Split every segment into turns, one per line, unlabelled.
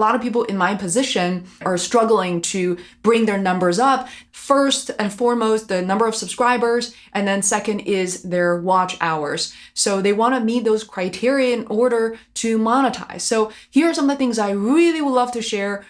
lot of people in my position are struggling to bring their numbers up. First and foremost, the number of subscribers, and then second is their watch hours. So they want to meet those criteria in order to monetize. So here are some of the things I really would love to share.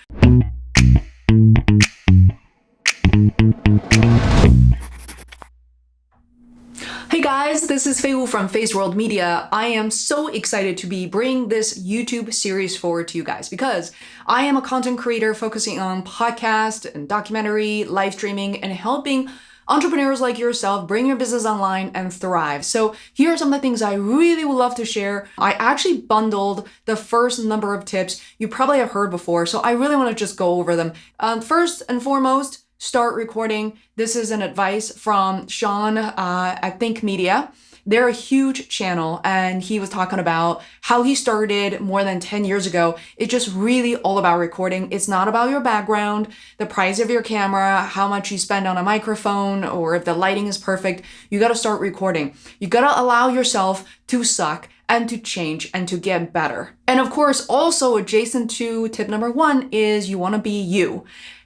Hey guys, this is Fei Wu from Feisworld Media. I am so excited to be bringing this YouTube series forward to you guys because I am a content creator focusing on podcast and documentary, live streaming, and helping entrepreneurs like yourself bring your business online and thrive. So here are some of the things I really would love to share. I actually bundled the first number of tips you probably have heard before, so I really want to just go over them. First and foremost, start recording. This is an advice from Sean at Think Media. They're a huge channel, and he was talking about how he started more than 10 years ago. It's just really all about recording. It's not about your background, the price of your camera, how much you spend on a microphone, or if the lighting is perfect. You got to start recording. You got to allow yourself to suck and to change and to get better. And of course, also adjacent to tip number 1 is you want to be you.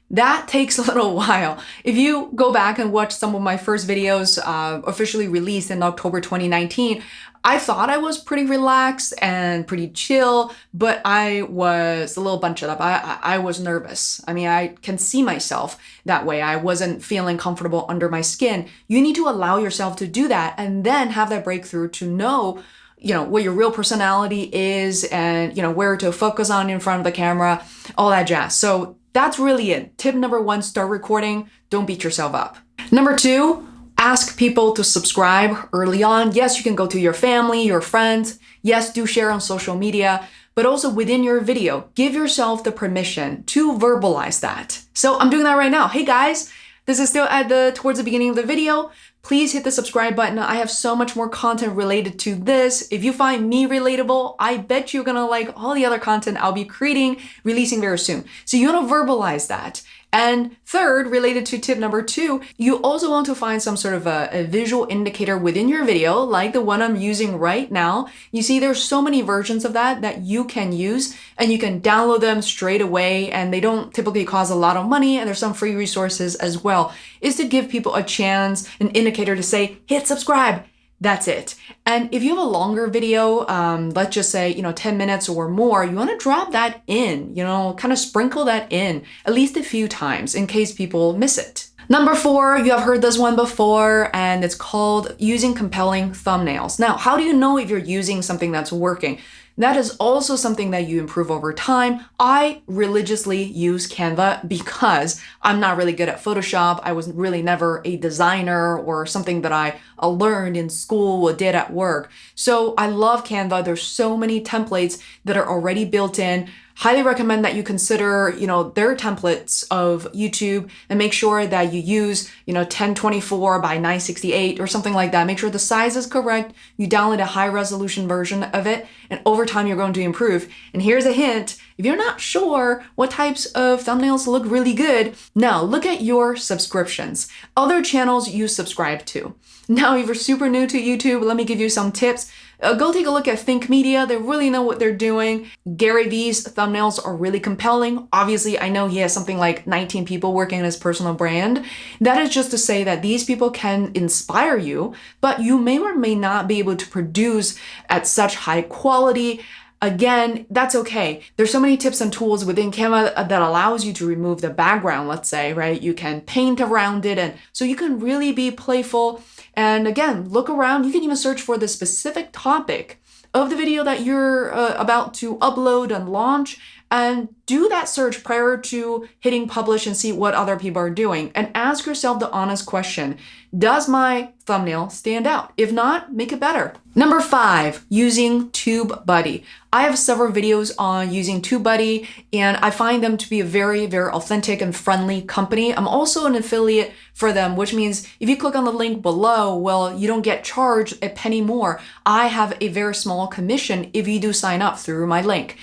That takes a little while. If you go back and watch some of my first videos officially released in October 2019, I thought I was pretty relaxed and pretty chill, but I was a little bunched up. I was nervous. I mean, I can see myself that way. I wasn't feeling comfortable under my skin. You need to allow yourself to do that and then have that breakthrough to know what your real personality is and, where to focus on in front of the camera, all that jazz. So that's really it. Tip number 1, start recording. Don't beat yourself up. Number 2, ask people to subscribe early on. Yes, you can go to your family, your friends. Yes, do share on social media, but also within your video, give yourself the permission to verbalize that. So I'm doing that right now. Hey guys, this is still towards the beginning of the video. Please hit the subscribe button. I have so much more content related to this. If you find me relatable, I bet you're gonna like all the other content I'll be releasing very soon. So you wanna verbalize that. And third, related to tip number 2, you also want to find some sort of a visual indicator within your video, like the one I'm using right now. You see, there's so many versions of that you can use, and you can download them straight away, and they don't typically cost a lot of money, and there's some free resources as well, is to give people a chance, an indicator to say, hit subscribe. That's it. And if you have a longer video, let's just say, 10 minutes or more, you want to drop that in, kind of sprinkle that in at least a few times in case people miss it. Number 4, you have heard this one before, and it's called using compelling thumbnails. Now, how do you know if you're using something that's working? That is also something that you improve over time. I religiously use Canva because I'm not really good at Photoshop. I was really never a designer or something that I learned in school or did at work. So I love Canva. There's so many templates that are already built in. Highly recommend that you consider, their templates of YouTube and make sure that you use, 1024 by 968 or something like that. Make sure the size is correct. You download a high resolution version of it, and over time you're going to improve. And here's a hint. If you're not sure what types of thumbnails look really good, now look at your subscriptions. Other channels you subscribe to. Now, if you're super new to YouTube, let me give you some tips. Go take a look at Think Media. They really know what they're doing. Gary Vee's thumbnails are really compelling. Obviously, I know he has something like 19 people working on his personal brand. That is just to say that these people can inspire you, but you may or may not be able to produce at such high quality. Again, that's okay. There's so many tips and tools within Canva that allows you to remove the background, let's say, right? You can paint around it, and so you can really be playful. And again, look around. You can even search for the specific topic of the video that you're about to upload and launch, and do that search prior to hitting publish and see what other people are doing. And ask yourself the honest question, does my thumbnail stand out? If not, make it better. Number 5, using TubeBuddy. I have several videos on using TubeBuddy, and I find them to be a very, very authentic and friendly company. I'm also an affiliate for them, which means if you click on the link below, well, you don't get charged a penny more. I have a very small commission if you do sign up through my link.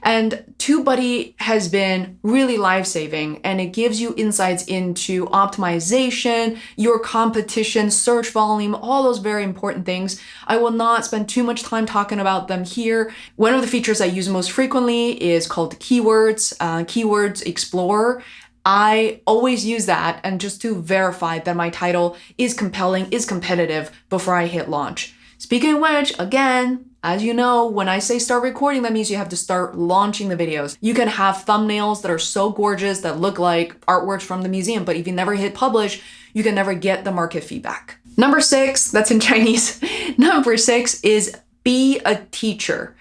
And TubeBuddy has been really life-saving, and it gives you insights into optimization, your competition, search volume, all those very important things. I will not spend too much time talking about them here. One of the features I use most frequently is called Keywords, Keywords Explorer. I always use that, and just to verify that my title is compelling, is competitive before I hit launch. Speaking of which, again, as you know, when I say start recording, that means you have to start launching the videos. You can have thumbnails that are so gorgeous that look like artworks from the museum, but if you never hit publish, you can never get the market feedback. Number 6, that's in Chinese. Number 6 is be a teacher.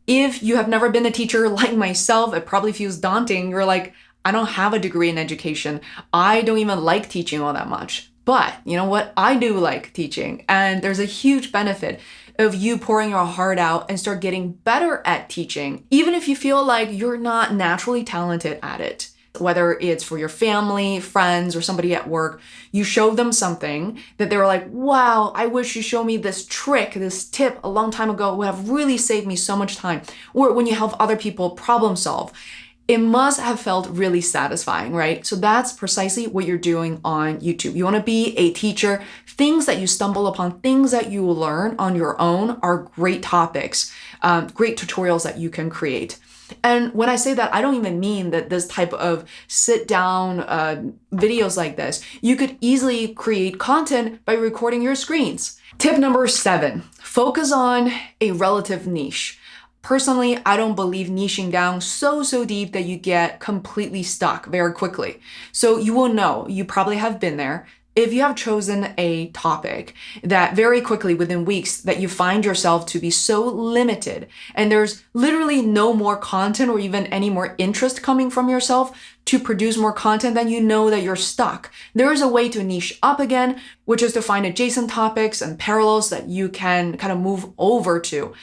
If you have never been a teacher like myself, it probably feels daunting. You're like, I don't have a degree in education. I don't even like teaching all that much. But you know what? I do like teaching, and there's a huge benefit of you pouring your heart out and start getting better at teaching, even if you feel like you're not naturally talented at it. Whether it's for your family, friends, or somebody at work, you show them something that they were like, wow, I wish you showed me this trick, this tip a long time ago. It would have really saved me so much time. Or when you help other people problem solve. It must have felt really satisfying, right? So that's precisely what you're doing on YouTube. You want to be a teacher. Things that you stumble upon, things that you will learn on your own are great topics, great tutorials that you can create. And when I say that, I don't even mean that this type of sit down videos like this. You could easily create content by recording your screens. Tip number 7, focus on a relative niche. Personally, I don't believe niching down so deep that you get completely stuck very quickly. So you will know, you probably have been there, if you have chosen a topic that very quickly within weeks that you find yourself to be so limited and there's literally no more content or even any more interest coming from yourself to produce more content, then you know that you're stuck. There is a way to niche up again, which is to find adjacent topics and parallels that you can kind of move over to.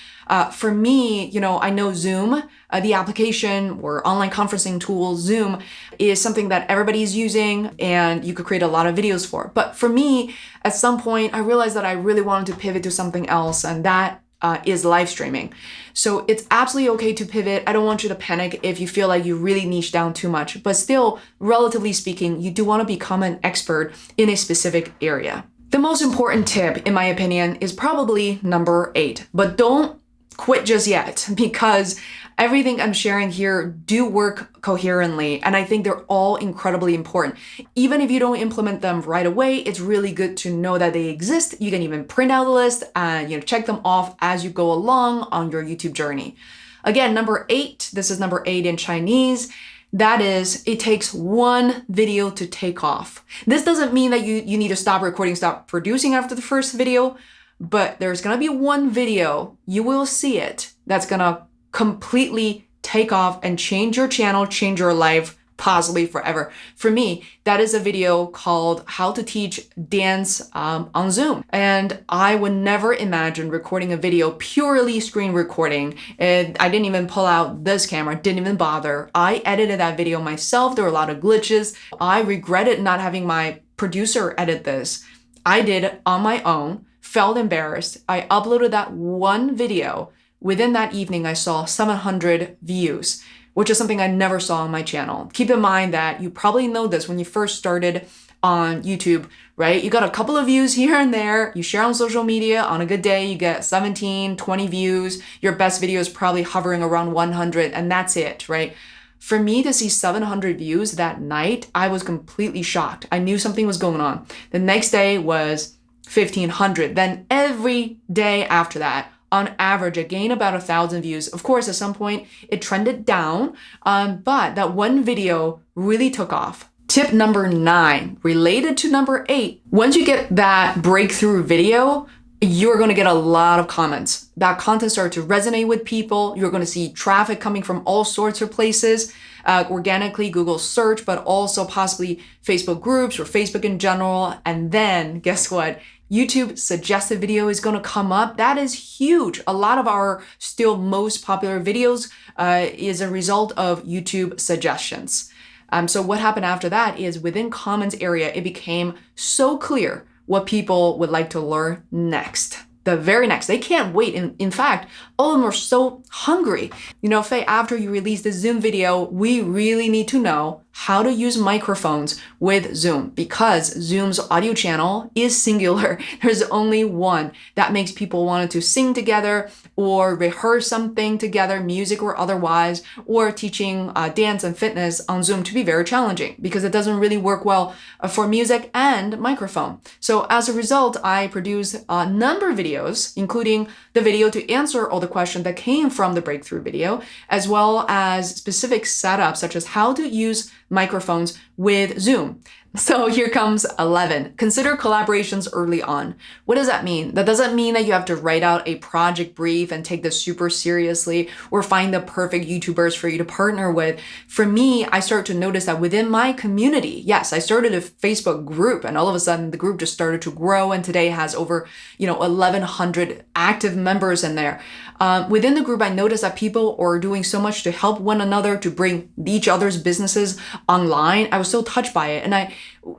For me, I know Zoom, the application or online conferencing tool, Zoom, is something that everybody's using and you could create a lot of videos for. But for me, at some point, I realized that I really wanted to pivot to something else, and that is live streaming. So it's absolutely okay to pivot. I don't want you to panic if you feel like you really niche down too much, but still, relatively speaking, you do want to become an expert in a specific area. The most important tip, in my opinion, is probably number 8, but don't quit just yet, because everything I'm sharing here do work coherently, and I think they're all incredibly important. Even if you don't implement them right away, it's really good to know that they exist. You can even print out the list and check them off as you go along on your YouTube journey. Again, number 8, this is number 8 in Chinese. That is, it takes one video to take off. This doesn't mean that you need to stop recording, stop producing after the first video, but there's gonna be one video, you will see it, that's gonna completely take off and change your channel, change your life, possibly forever. For me, that is a video called How to Teach Dance on Zoom. And I would never imagine recording a video purely screen recording. And I didn't even pull out this camera, didn't even bother. I edited that video myself. There were a lot of glitches. I regretted not having my producer edit this. I did it on my own, felt embarrassed. I uploaded that one video. Within that evening, I saw 700 views, which is something I never saw on my channel. Keep in mind that you probably know this when you first started on YouTube, right? You got a couple of views here and there. You share on social media. On a good day, you get 17, 20 views. Your best video is probably hovering around 100, and that's it, right? For me to see 700 views that night, I was completely shocked. I knew something was going on. The next day was 1,500. Then every day after that, on average, I gained about 1,000 views. Of course, at some point, it trended down, but that one video really took off. Tip number 9, related to number 8. Once you get that breakthrough video, you're going to get a lot of comments. That content starts to resonate with people. You're going to see traffic coming from all sorts of places, organically, Google search, but also possibly Facebook groups or Facebook in general. And then guess what? YouTube suggested video is going to come up. That is huge. A lot of our still most popular videos is a result of YouTube suggestions. So what happened after that is within comments area, it became so clear what people would like to learn next. the very next. They can't wait. In fact, all of them are so hungry. You know, Faye, after you release the Zoom video, we really need to know how to use microphones with Zoom, because Zoom's audio channel is singular. There's only one. That makes people want to sing together or rehearse something together, music or otherwise, or teaching dance and fitness on Zoom to be very challenging because it doesn't really work well for music and microphone. So as a result, I produce a number of videos, including the video to answer all the questions that came from the breakthrough video, as well as specific setups such as how to use microphones with Zoom. So here comes 11. Consider collaborations early on. What does that mean? That doesn't mean that you have to write out a project brief and take this super seriously or find the perfect YouTubers for you to partner with. For me, I started to notice that within my community, yes, I started a Facebook group and all of a sudden the group just started to grow and today has over, 1,100 active members in there. Within the group, I noticed that people are doing so much to help one another, to bring each other's businesses online. I was so touched by it. And I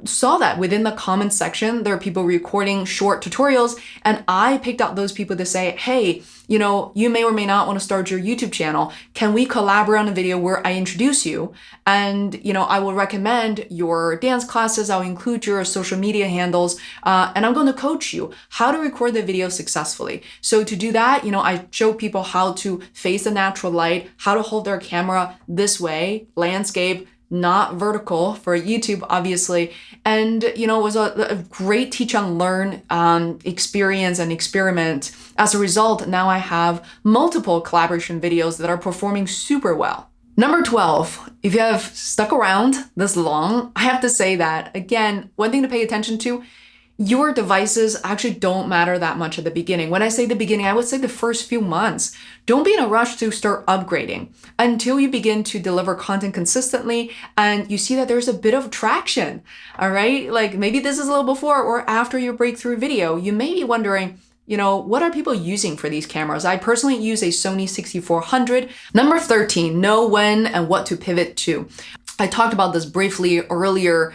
saw that within the comments section, there are people recording short tutorials. And I picked out those people to say, hey, you may or may not want to start your YouTube channel. Can we collaborate on a video where I introduce you? And, I will recommend your dance classes. I'll include your social media handles. And I'm going to coach you how to record the video successfully. So to do that, I show people how to face the natural light, how to hold their camera this way, landscape, not vertical for YouTube, obviously. And, it was a great teach and learn experience and experiment. As a result, now I have multiple collaboration videos that are performing super well. Number 12, if you have stuck around this long, I have to say that, again, one thing to pay attention to, your devices actually don't matter that much at the beginning. When I say the beginning, I would say the first few months. Don't be in a rush to start upgrading until you begin to deliver content consistently and you see that there's a bit of traction, all right? Like maybe this is a little before or after your breakthrough video. You may be wondering, what are people using for these cameras? I personally use a Sony 6400. Number 13, know when and what to pivot to. I talked about this briefly earlier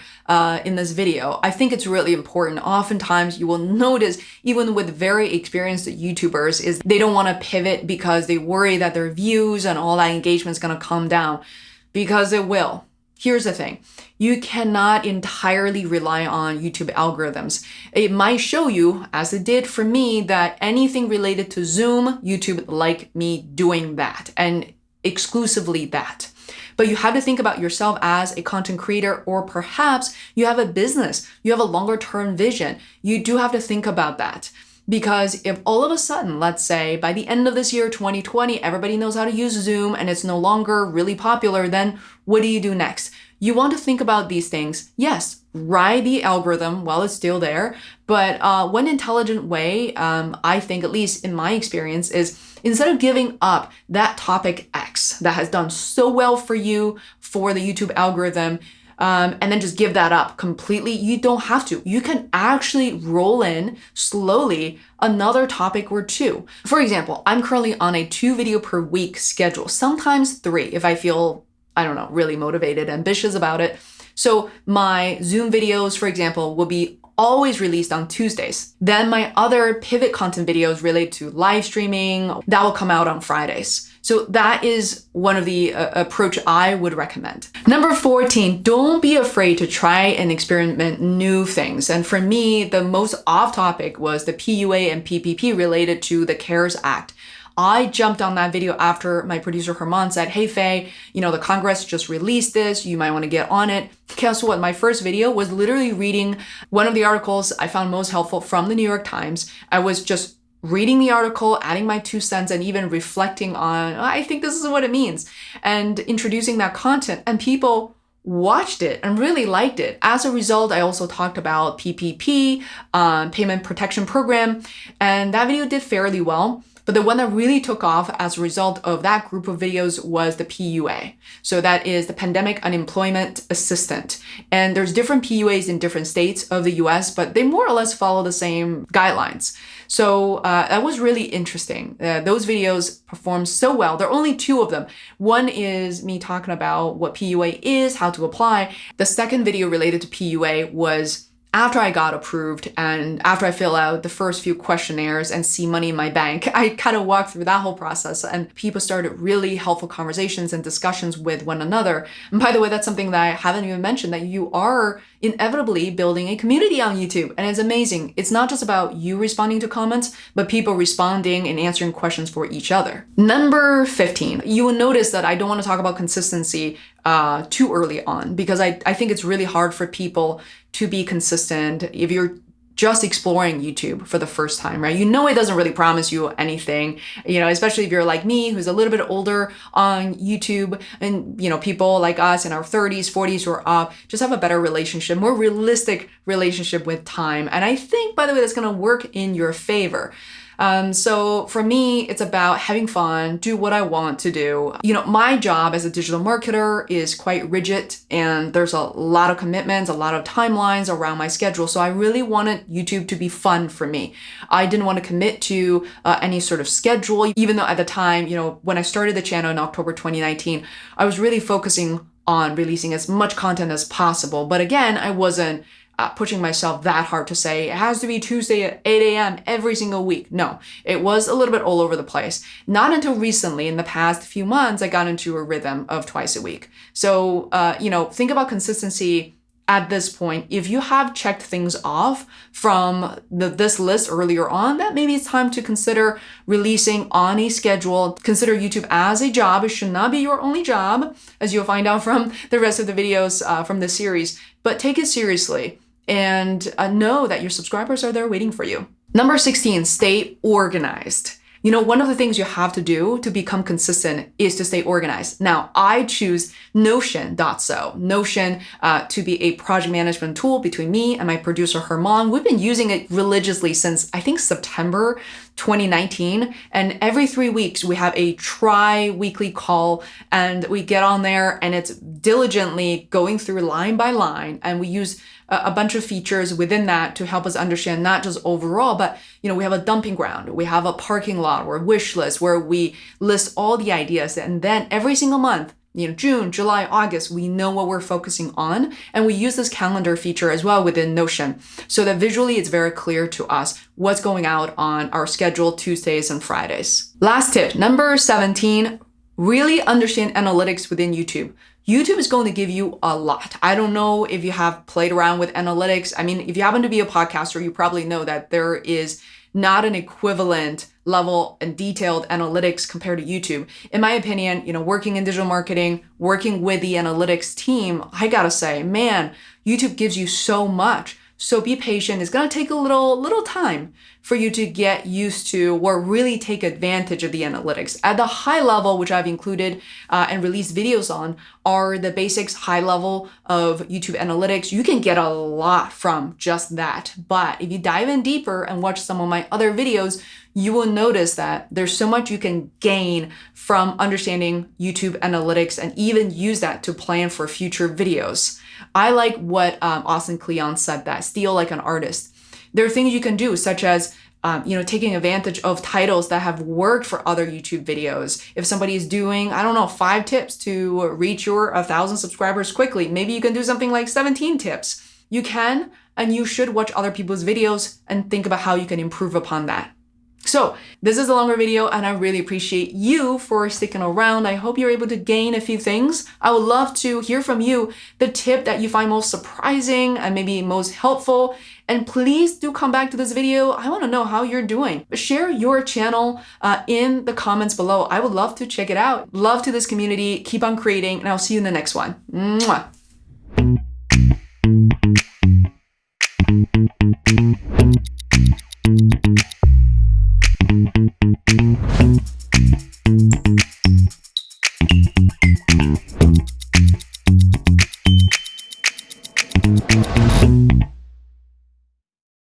in this video. I think it's really important. Oftentimes you will notice, even with very experienced YouTubers, is they don't want to pivot because they worry that their views and all that engagement is going to come down, because it will. Here's the thing. You cannot entirely rely on YouTube algorithms. It might show you, as it did for me, that anything related to Zoom, YouTube like me doing that and exclusively that. But you have to think about yourself as a content creator, or perhaps you have a business, you have a longer term vision. You do have to think about that. Because if all of a sudden, let's say by the end of this year, 2020, everybody knows how to use Zoom and it's no longer really popular, then what do you do next? You want to think about these things. Yes, ride the algorithm while it's still there. But one intelligent way, I think, at least in my experience, is instead of giving up that topic X that has done so well for you for the YouTube algorithm, and then just give that up completely, you don't have to. You can actually roll in slowly another topic or two. For example, I'm currently on a 2 video per week schedule, sometimes 3 if I feel, really motivated, ambitious about it. So my Zoom videos, for example, will be always released on Tuesdays. Then my other pivot content videos related to live streaming, that will come out on Fridays. So that is one of the approach I would recommend. Number 14, don't be afraid to try and experiment new things. And for me, the most off topic was the PUA and PPP related to the CARES Act. I jumped on that video after my producer Herman said, hey Faye, the Congress just released this, you might want to get on it. Guess what? My first video was literally reading one of the articles I found most helpful from the New York Times. I was just reading the article, adding my 2 cents, and even reflecting on, I think this is what it means, and introducing that content. And people watched it and really liked it. As a result, I also talked about PPP, Payment Protection Program, and that video did fairly well. But the one that really took off as a result of that group of videos was the PUA. So that is the Pandemic Unemployment Assistant. And there's different PUAs in different states of the US, but they more or less follow the same guidelines. So that was really interesting. Those videos performed so well. There are only 2 of them. One is me talking about what PUA is, how to apply. The second video related to PUA was after I got approved and after I fill out the first few questionnaires and see money in my bank, I kind of walked through that whole process and people started really helpful conversations and discussions with one another. And by the way, that's something that I haven't even mentioned, that you are inevitably building a community on YouTube. And it's amazing. It's not just about you responding to comments, but people responding and answering questions for each other. Number 15, you will notice that I don't want to talk about consistency too early on, because I think it's really hard for people to be consistent if you're just exploring YouTube for the first time, right? You know, it doesn't really promise you anything, especially if you're like me, who's a little bit older on YouTube, and, people like us in our 30s, 40s who are up just have a better relationship, more realistic relationship with time. And I think, by the way, that's going to work in your favor. So for me, it's about having fun, do what I want to do. My job as a digital marketer is quite rigid, and there's a lot of commitments, a lot of timelines around my schedule. So I really wanted YouTube to be fun for me. I didn't want to commit to any sort of schedule, even though at the time, when I started the channel in October 2019, I was really focusing on releasing as much content as possible. But again, I wasn't pushing myself that hard to say it has to be Tuesday at 8 a.m. every single week. No, it was a little bit all over the place. Not until recently, in the past few months, I got into a rhythm of twice a week. So, think about consistency at this point. If you have checked things off from this list earlier on, that maybe it's time to consider releasing on a schedule. Consider YouTube as a job. It should not be your only job, as you'll find out from the rest of the videos from this series, but take it seriously. And know that your subscribers are there waiting for you. Number 16, stay organized. One of the things you have to do to become consistent is to stay organized. Now, I choose Notion.so. Notion to be a project management tool between me and my producer, Herman. We've been using it religiously since, I think, September 2019. And every 3 weeks, we have a tri-weekly call, and we get on there and it's diligently going through line by line. And we use a bunch of features within that to help us understand not just overall, but we have a dumping ground, we have a parking lot or a wish list where we list all the ideas, and then every single month, June, July, August, we know what we're focusing on, and we use this calendar feature as well within Notion, so that visually it's very clear to us what's going out on our schedule Tuesdays and Fridays. Last tip, number 17, really understand analytics within YouTube. YouTube is going to give you a lot. I don't know if you have played around with analytics. I mean, if you happen to be a podcaster, you probably know that there is not an equivalent level and detailed analytics compared to YouTube. In my opinion, working in digital marketing, working with the analytics team, I gotta say, man, YouTube gives you so much. So be patient. It's going to take a little time for you to get used to or really take advantage of the analytics. At the high level, which I've included and released videos on, are the basics, high level of YouTube analytics. You can get a lot from just that. But if you dive in deeper and watch some of my other videos, you will notice that there's so much you can gain from understanding YouTube analytics and even use that to plan for future videos. I like what Austin Kleon said, that steal like an artist. There are things you can do, such as taking advantage of titles that have worked for other YouTube videos. If somebody is doing, 5 tips to reach your 1,000 subscribers quickly, maybe you can do something like 17 tips. You can and you should watch other people's videos and think about how you can improve upon that. So this is a longer video, and I really appreciate you for sticking around. I hope you're able to gain a few things. I would love to hear from you the tip that you find most surprising and maybe most helpful. And please do come back to this video. I want to know how you're doing. Share your channel in the comments below. I would love to check it out. Love to this community. Keep on creating, and I'll see you in the next one. Mwah.